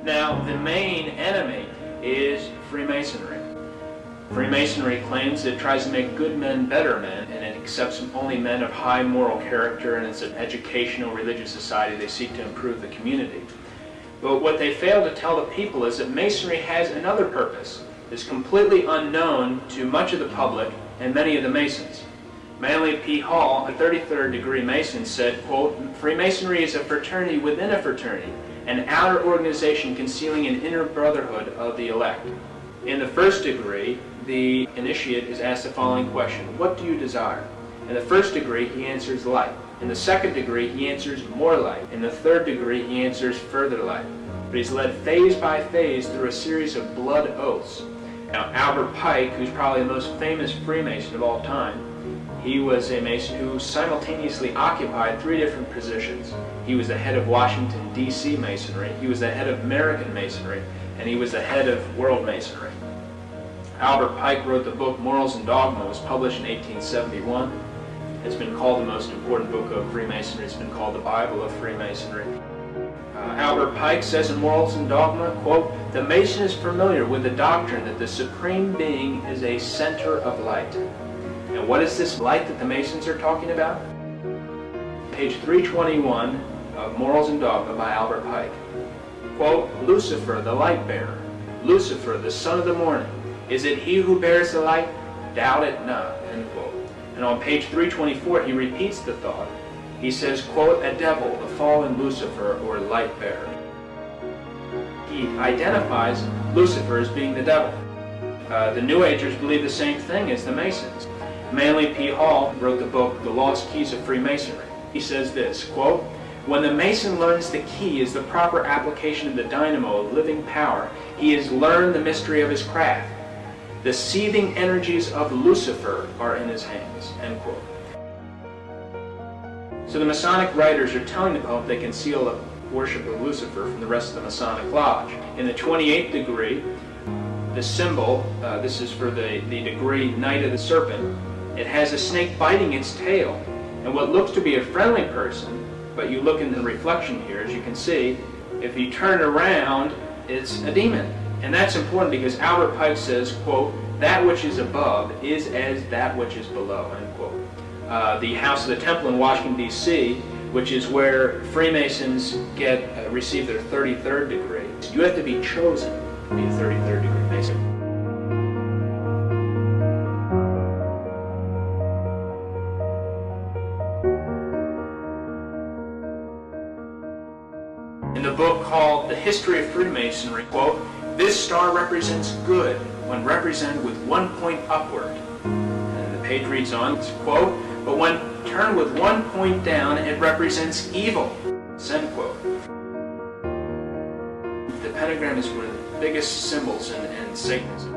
Now, the main enemy is Freemasonry. Freemasonry claims it tries to make good men better men, and it accepts only men of high moral character, and it's an educational religious society. They seek to improve the community. But what they fail to tell the people is that Masonry has another purpose. It's completely unknown to much of the public and many of the Masons. Manly P. Hall, a 33rd degree Mason, said, quote, "Freemasonry is a fraternity within a fraternity, an outer organization concealing an inner brotherhood of the elect." In the first degree, the initiate is asked the following question: what do you desire? In the first degree, he answers light. In the second degree, he answers more light. In the third degree, he answers further light. But he's led phase by phase through a series of blood oaths. Now, Albert Pike, who's probably the most famous Freemason of all time, he was a Mason who simultaneously occupied 3 different positions. He was the head of Washington, D.C. Masonry, he was the head of American Masonry, and he was the head of World Masonry. Albert Pike wrote the book Morals and Dogma. It was published in 1871. It's been called the most important book of Freemasonry. It's been called the Bible of Freemasonry. Albert Pike says in Morals and Dogma, quote, "The Mason is familiar with the doctrine that the Supreme Being is a center of light." And what is this light that the Masons are talking about? Page 321 of Morals and Dogma by Albert Pike. Quote, "Lucifer, the light bearer, Lucifer, the son of the morning, is it he who bears the light? Doubt it not," end quote. And on page 324, he repeats the thought. He says, quote, "A devil, a fallen Lucifer, or light bearer." He identifies Lucifer as being the devil. The New Agers believe the same thing as the Masons. Manly P. Hall wrote the book, The Lost Keys of Freemasonry. He says this, quote, "When the Mason learns the key is the proper application of the dynamo of living power, he has learned the mystery of his craft. The seething energies of Lucifer are in his hands," end quote. So the Masonic writers are telling the public they conceal the worship of Lucifer from the rest of the Masonic Lodge. In the 28th degree, the symbol, this is for the degree Knight of the Serpent, it has a snake biting its tail. And what looks to be a friendly person, but you look in the reflection here, as you can see, if you turn around, it's a demon. And that's important because Albert Pike says, quote, "That which is above is as that which is below," end quote. The House of the Temple in Washington, D.C., which is where Freemasons receive their 33rd degree. You have to be chosen to be a 33rd degree Mason. In the book called The History of Freemasonry, quote, "This star represents good when represented with 1 point upward." And the page reads on, quote, "But when turned with 1 point down, it represents evil," end quote. The pentagram is one of the biggest symbols in Satanism.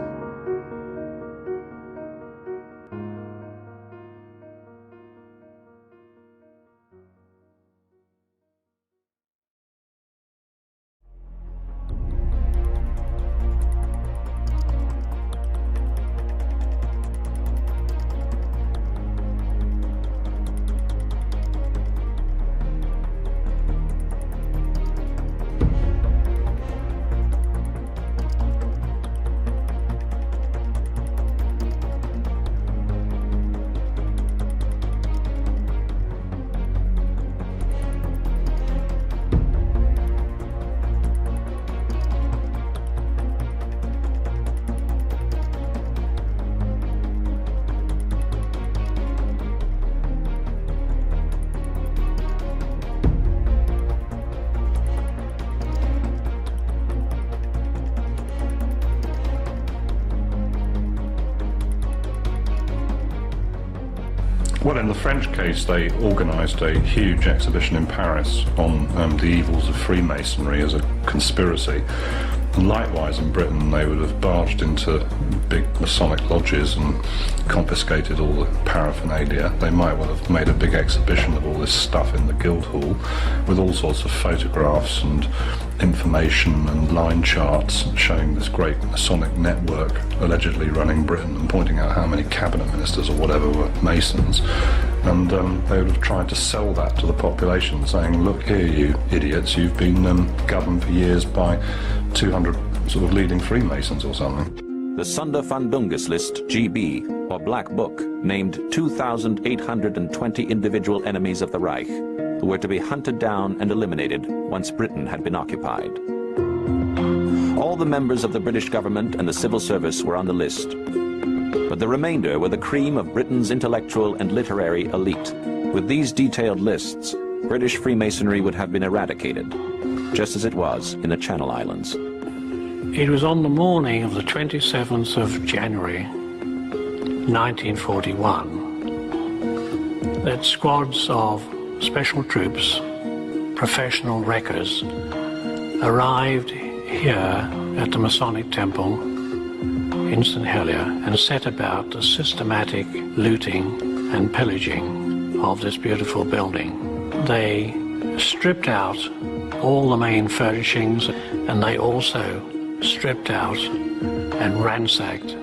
Well, in the French case, they organised a huge exhibition in Paris on the evils of Freemasonry as a conspiracy. And likewise in Britain, they would have barged into big Masonic lodges and confiscated all the paraphernalia. They might well have made a big exhibition of all this stuff in the Guildhall with all sorts of photographs and information and line charts showing this great Masonic network allegedly running Britain and pointing out how many cabinet ministers or whatever were Masons. and they would have tried to sell that to the population, saying, look here, you idiots, you've been governed for years by 200 sort of leading Freemasons or something. The Sonderfundungus list, GB, or Black Book, named 2,820 individual enemies of the Reich, who were to be hunted down and eliminated once Britain had been occupied. All the members of the British government and the civil service were on the list, but the remainder were the cream of Britain's intellectual and literary elite. With these detailed lists, British Freemasonry would have been eradicated, just as it was in the Channel Islands. It was on the morning of the 27th of January 1941 that squads of special troops, professional wreckers, arrived here at the Masonic Temple in St. Helier and set about the systematic looting and pillaging of this beautiful building. They stripped out all the main furnishings, and they also stripped out and ransacked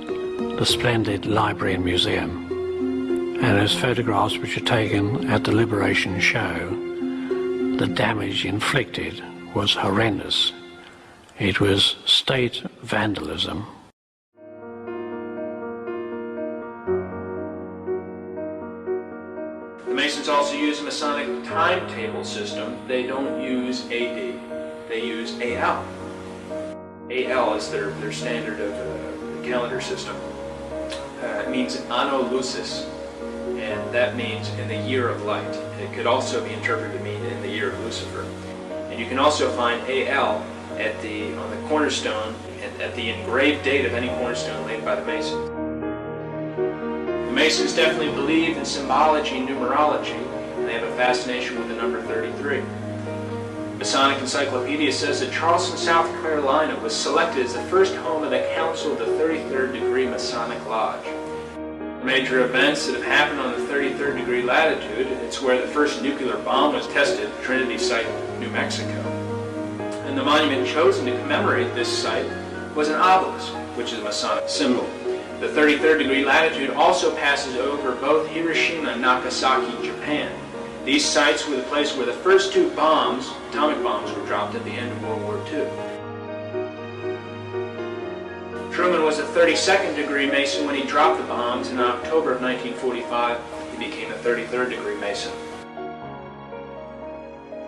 the splendid library and museum. And as photographs which are taken at the Liberation show, the damage inflicted was horrendous. It was state vandalism. The Masons also use a Masonic timetable system. They don't use AD, they use AL. AL is their standard of calendar system. It means Anno Lucis, and that means in the year of light. It could also be interpreted to mean in the year of Lucifer. And you can also find AL on the cornerstone, at the engraved date of any cornerstone laid by the Masons. The Masons definitely believe in symbology and numerology, and they have a fascination with the number 33. Masonic Encyclopedia says that Charleston, South Carolina was selected as the first home of the Council of the 33rd Degree Masonic Lodge. Major events that have happened on the 33rd degree latitude, it's where the first nuclear bomb was tested, Trinity Site, New Mexico. And the monument chosen to commemorate this site was an obelisk, which is a Masonic symbol. The 33rd degree latitude also passes over both Hiroshima and Nagasaki, Japan. These sites were the place where the first two bombs, atomic bombs, were dropped at the end of World War II. Truman was a 32nd degree Mason when he dropped the bombs. In October of 1945, he became a 33rd degree Mason.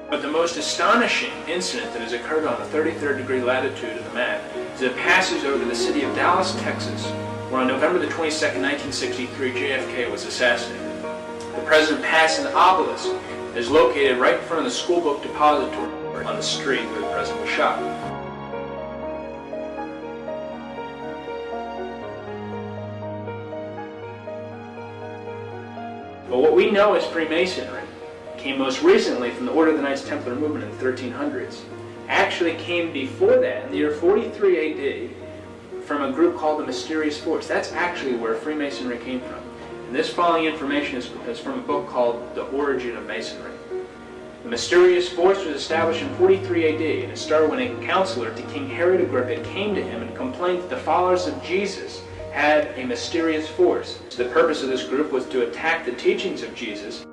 But the most astonishing incident that has occurred on the 33rd degree latitude of the map is that it passes over the city of Dallas, Texas, where on November the 22nd, 1963, JFK was assassinated. The president passed an obelisk that is located right in front of the school book depository on the street where the president was shot. But what we know as Freemasonry came most recently from the Order of the Knights Templar movement in the 1300s. Actually came before that, in the year 43 AD, from a group called the Mysterious Force. That's actually where Freemasonry came from. And this following information is from a book called The Origin of Masonry. The Mysterious Force was established in 43 AD, and it started when a counselor to King Herod Agrippa came to him and complained that the followers of Jesus had a mysterious force. So the purpose of this group was to attack the teachings of Jesus,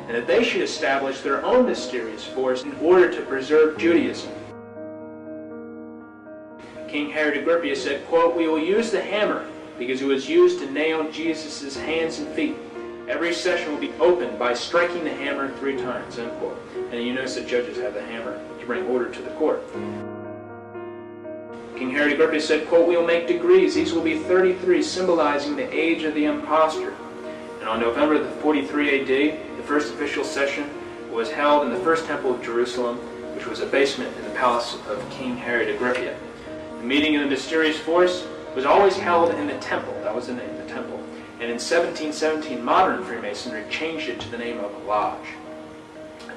and that they should establish their own mysterious force in order to preserve Judaism. King Herod Agrippa said, quote, "We will use the hammer because it was used to nail Jesus' hands and feet. Every session will be opened by striking the hammer 3 times, end quote." And you notice that judges have the hammer to bring order to the court. King Herod Agrippa said, quote, "We will make degrees. These will be 33, symbolizing the age of the impostor." And on November the 43 AD, the first official session was held in the First Temple of Jerusalem, which was a basement in the palace of King Herod Agrippa. The meeting of the Mysterious Force was always held in the temple. That was the name, the temple. And in 1717, modern Freemasonry changed it to the name of a lodge.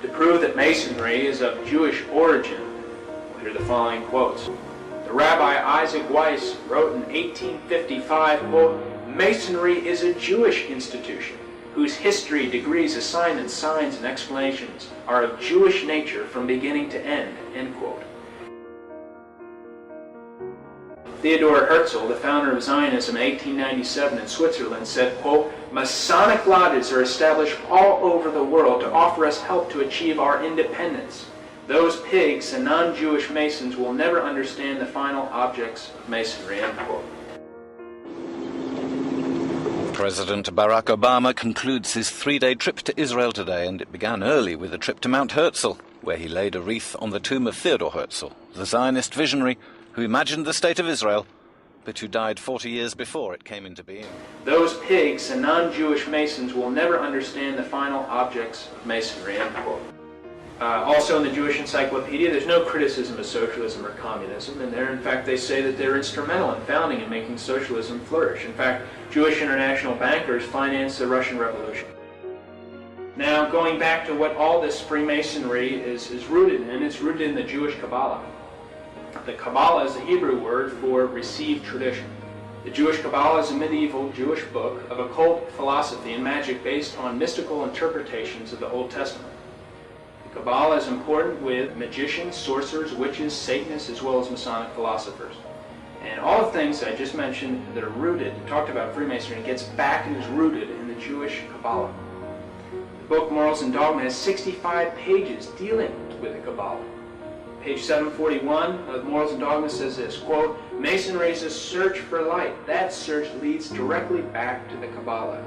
To prove that Masonry is of Jewish origin, we'll hear the following quotes. The Rabbi Isaac Weiss wrote in 1855, quote, "Masonry is a Jewish institution whose history, degrees, assignments, signs, and explanations are of Jewish nature from beginning to end," end quote. Theodor Herzl, the founder of Zionism in 1897 in Switzerland, said, quote, "Masonic lodges are established all over the world to offer us help to achieve our independence. Those pigs and non-Jewish Masons will never understand the final objects of Masonry," end quote. President Barack Obama concludes his 3-day trip to Israel today, and it began early with a trip to Mount Herzl, where he laid a wreath on the tomb of Theodor Herzl, the Zionist visionary who imagined the state of Israel, but who died 40 years before it came into being. "Those pigs and non-Jewish Masons will never understand the final objects of Masonry," end quote. Also in the Jewish Encyclopedia, there's no criticism of socialism or communism, and there, in fact, they say that they're instrumental in founding and making socialism flourish. In fact, Jewish international bankers financed the Russian Revolution. Now, going back to what all this Freemasonry is rooted in, it's rooted in the Jewish Kabbalah. The Kabbalah is the Hebrew word for received tradition. The Jewish Kabbalah is a medieval Jewish book of occult philosophy and magic based on mystical interpretations of the Old Testament. Kabbalah is important with magicians, sorcerers, witches, Satanists, as well as Masonic philosophers. And all the things I just mentioned that are rooted, talked about Freemasonry, gets back and is rooted in the Jewish Kabbalah. The book Morals and Dogma has 65 pages dealing with the Kabbalah. Page 741 of Morals and Dogma says this, quote, "Masonry is a search for light. That search leads directly back to the Kabbalah."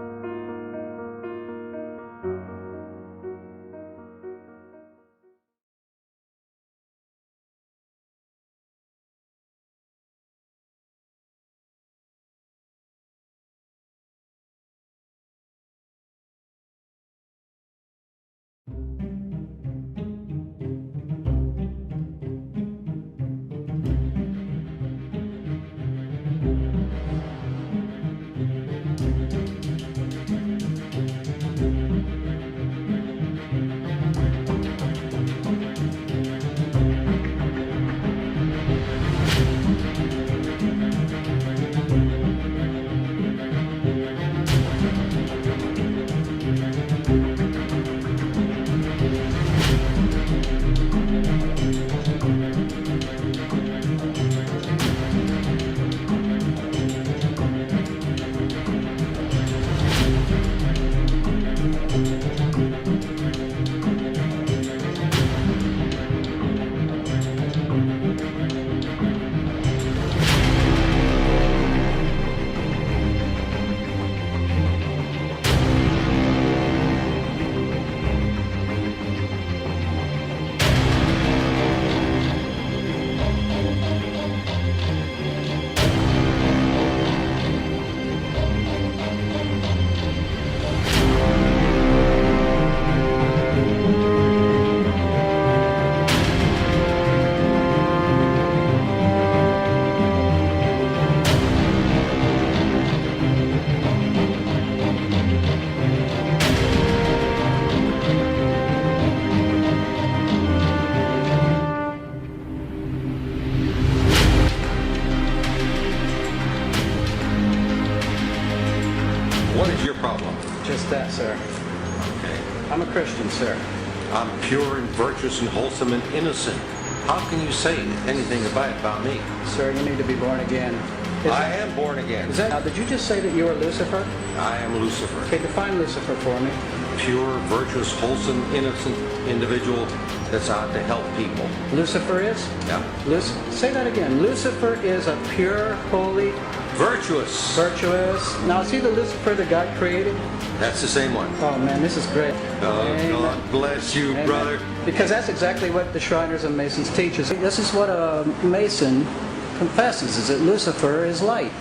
What is your problem? Just that, sir. Okay. I'm a Christian, sir. I'm pure and virtuous and wholesome and innocent. How can you say anything about me? Sir, you need to be born again. I am born again. Now, did you just say that you are Lucifer? I am Lucifer. Okay, define Lucifer for me. Pure, virtuous, wholesome, innocent individual that's out to help people. Lucifer is? Yeah. Say that again. Lucifer is a pure, holy, Virtuous. virtuous. Now, is he the Lucifer that God created? That's the same one. Oh, man, this is great. Oh, Amen. God bless you, Amen. brother. Because that's exactly what the Shriners and Masons teach us. This is what a Mason confesses, is that Lucifer is light.